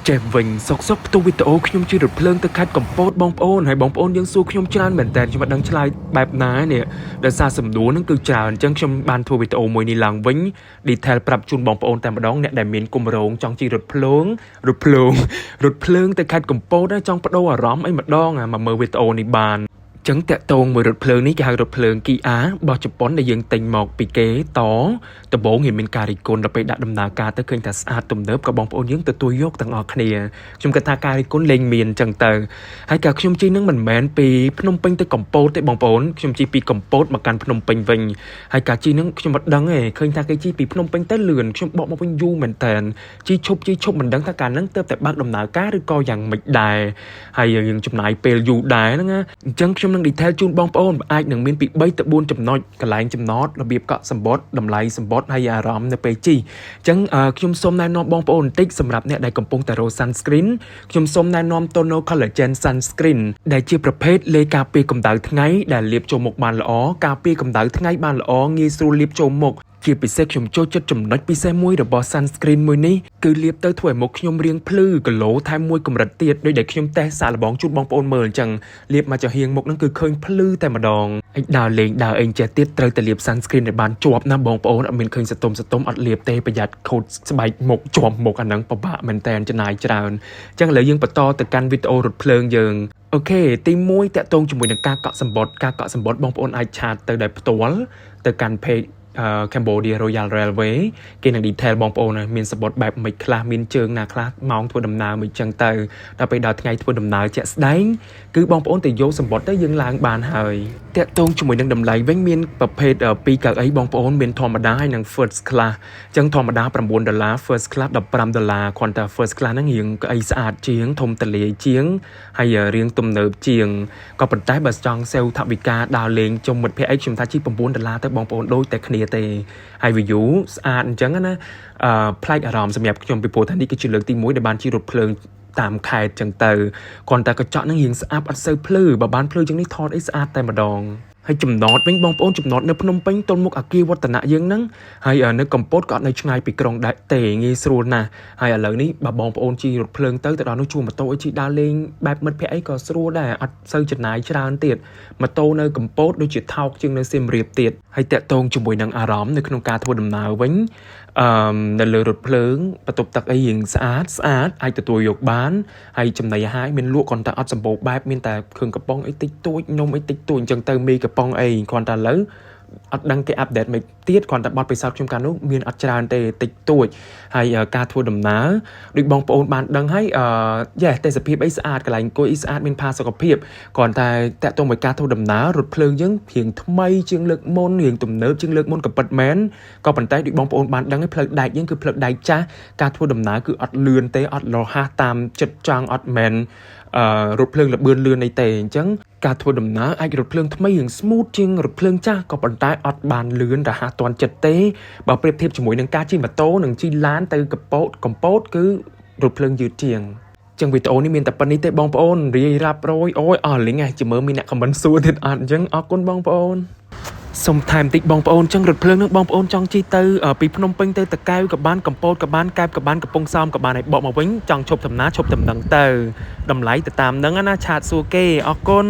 ចេះវិញសុកសុកផ្ទុះវីដេអូខ្ញុំជិះរថភ្លើងទៅខេត្តកំពតបងប្អូនហើយបងប្អូនយើងសួរខ្ញុំច្រើនមែនតើខ្ញុំមិនដឹងឆ្លើយបែបណានេះដោយសារសំណួរហ្នឹងគឺច្រើនអញ្ចឹងខ្ញុំបានធ្វើវីដេអូមួយនេះឡើងវិញ detail ប្រាប់ជូនបងប្អូនតែម្ដងអ្នកដែលមានគម្រោងចង់ជិះរថភ្លើងទៅខេត្តកំពតចង់បដូរអារម្មណ៍អីម្ដងមកមើលវីដេអូនេះបានចឹងតាក់តងមួយរថភ្លើងនេះគេហៅរថភ្លើង Kia របស់ជប៉ុនដែលយើងទិញមកពីគេដំបូងវាមានការរិះគន់ដល់ពេលដាក់ដំណើរការទៅឃើញថាស្អាតទំនើបក៏បងប្អូនយើងទទួលយកទាំងអស់គ្នាខ្ញុំគិតថាការរិះគន់លែងមានចឹងទៅហើយការខ្ញុំជិះនឹងមិនមែនពីភ្នំពេញទៅកំពតទេបងប្អូនខ្ញុំជិះពីកំពតមកកាន់ភ្នំពេញវិញហើយការជិះនឹងខ្ញុំមិនដឹងទេឃើញថាគេជិះពីភ្នំពេញទៅលឿនខ្ញុំបកមកវិញយូរមែនតើជិះឈប់មិនដឹងថាការនឹងទៅតែបើកដំណើរការឬក៏យ៉ាងម៉េចដែរហើយយើងចំណាយពេលយូរដែរហ្នឹងណាអញ្ចឹងខ្ញុំនឹង detail ជូនបងប្អូនអាចនឹងមានពី3ទៅ4ចំណុចកន្លែងចំណតរបៀបកក់សម្បត្តិតម្លៃសម្បត្តិហើយអារម្មណ៍នៅពេលជិះអញ្ចឹងខ្ញុំសូមណែនាំបងប្អូនបន្តិចសម្រាប់អ្នកដែលកំពុងតែរក sunscreen ខ្ញុំសូមណែនាំ Tono Collagen Sunscreen ដែលជាប្រភេទលេការពារកម្ដៅថ្ងៃដែលលាបចូលមុខបានល្អការពារកម្ដៅថ្ងៃបានល្អងាយស្រួលលាបចូលមុខជាពិសេសខ្ញុំចូលចិត្តចំណុចពិសេសមួយរបស់ sunscreen មួយនេះគឺលាបទៅធ្វើឲ្យមុខខ្ញុំរាងភ្លឺគីឡូថែមមួយកម្រិតទៀតដោយដែលខ្ញុំតេស្តសាកល្បងជូនបងប្អូនមើលអញ្ចឹងលាបមកចំហៀងមុខហ្នឹងគឺឃើញភ្លឺតែម្ដងហើយដើរលេងដើរអីចេះទៀតត្រូវតែលាប sunscreen ឲ្យបានជាប់ណាបងប្អូនអត់មានឃើញសតុំអត់លាបទេប្រយ័ត្នខូចស្បែកមុខជាប់មុខអាហ្នឹងពិបាកមែនតើចំណាយច្រើនអញ្ចឹងឥឡូវយើងបន្តទៅកាន់វីដេអូរថភ្លើងយើងអូខេទី1តាក់ទងជាមួយនឹងការកក់សម្បត្តិបងប្អូនអាចឆាតទៅដោយផ្ទាល់ទៅកាន់ page Cambodia Royal Railway គេនឹង detail បងប្អូនមានសម្បត្តិបែបមិនខ្លះមានជើងណាខ្លះម៉ោងធ្វើដំណើរមិនចឹងទៅដល់ពេលដល់ថ្ងៃធ្វើដំណើរជាក់ស្ដែងគឺបងប្អូនទៅយកសម្បត្តិទៅយើងឡើងបានហើយតាក់ទងជាមួយនឹងតម្លៃវិញមានប្រភេទ2កៅអីបងប្អូនមានធម្មតាហើយនិង first class ចឹងធម្មតា$9 first class $15គ្រាន់តែ first class ហ្នឹងរៀងកៅអីស្អាតជាងធំទលាយជាងហើយរៀងទំនើបជាងក៏ប៉ុន្តែបើចង់សេវថវិកាដើរលេងជុំមិត្តភ័ក្តិអីខ្ញុំថាជិះ$9ទៅបងប្អូនដូចតែគ្នាទេហើយ view ស្អាតអញ្ចឹងណាប្លែកអារម្មណ៍សម្រាប់ខ្ញុំពីព្រោះថានេះគឺជាលើកទី1ដែលបានជិះរថភ្លើងតាមខេត្តអញ្ចឹងទៅគ្រាន់តែកញ្ចក់នឹងរៀងស្អាតអត់សូវភ្លឺបើបានភ្លឺជាងនេះថតអីស្អាតតែម្ដងហើយចំណតវិញបងប្អូនចំណតនៅភ្នំពេញទល់មុខអគារវឌ្ឍនៈយើងហ្នឹងហើយនៅកំពតក៏អត់នៅឆ្ងាយពីក្រុងដែរទេងាយស្រួលណាស់ហើយឥឡូវនេះបើបងប្អូនជិះរថភ្លើងទៅដល់នោះជួលម៉ូតូឲ្យជិះដើរលេងបែបមិត្តភ័ក្តិអីក៏ស្រួលដែរអត់សូវចំណាយច្រើនទៀតម៉ូតូនៅកំពតដូចជាថោកជាងនៅសៀមរាបទៀតហើយតាក់ទងជាមួយនឹងអារម្មណ៍នៅក្នុងការធ្វើដំណើរវិញនៅលើរថភ្លើងបន្ទប់ទឹកអីរៀងស្អាតអាចទទួលយកបានហើយចំណីអាហារមានលក់គ្រាន់តែអត់សម្បូរបែបមានតែគ្រឿងកំប៉ុងអីតិចតួចនំអីតិចតួចអញ្ចឹងទៅមីកំប៉ុងអីគ្រាន់តែឥឡូវអត់ដឹងគេអាប់ដេតមិនទៀតគ្រាន់តែបត់ពិសោធន៍ខ្ញុំកាលនោះមានអត់ច្រើនទេតិចតួចហើយការធ្វើដំណើរដូចបងប្អូនបានដឹងហើយទេសភាពអីស្អាតកន្លែងអង្គុយអីស្អាតមានផាសុកភាពគ្រាន់តែតាក់ទងមួយការធ្វើដំណើររថភ្លើងយើងរៀងថ្មីជាងលើកមុនរៀងទំនើបជាងលើកមុនក៏ពិតមែនក៏ប៉ុន្តែដូចបងប្អូនបានដឹងហើយផ្លូវដែកយើងគឺផ្លូវដែកចាស់ការធ្វើដំណើរគឺអត់លឿនទេអត់រហ័សតាមចិត្តចង់អត់មែនរថភ្លើងលបឿនលឿនអីទេអញ្ចឹងការធ្វើដំណើរអាចរថភ្លើងថ្មីរៀង smooth ជាងរថភ្លើងចាស់ក៏ប៉ុន្តែអត់បានលឿនរហ័សទាន់ចិត្តទេបើប្រៀបធៀបជាមួយនឹងការជិះម៉ូតូនិងជិះឡានទៅកំពតគឺរថភ្លើងយឺតជាងចឹងវីដេអូនេះមានតែប៉ុណ្្នេះទេបងប្អូនរាយរាប់រយអូយអស់លីងជិះមើលមានអ្នកខមមិនសួរទៀតអត់អញ្ចឹងអរគុណបងប្អូនសុំថែមតិចបងប្អូនចឹងរថភ្លើងនឹងបងប្អូនចង់ជិះទៅពីភ្នំពេញទៅតាកែវក៏បានកំពតក៏បានកែបក៏បានកំពង់សោមក៏បានឲ្យបកមកវិញចង់ឈប់ដំណើរឈប់ដំណឹងទៅតម្លៃទៅតាមហ្នឹងណាឆាតសួរគេអរគុណ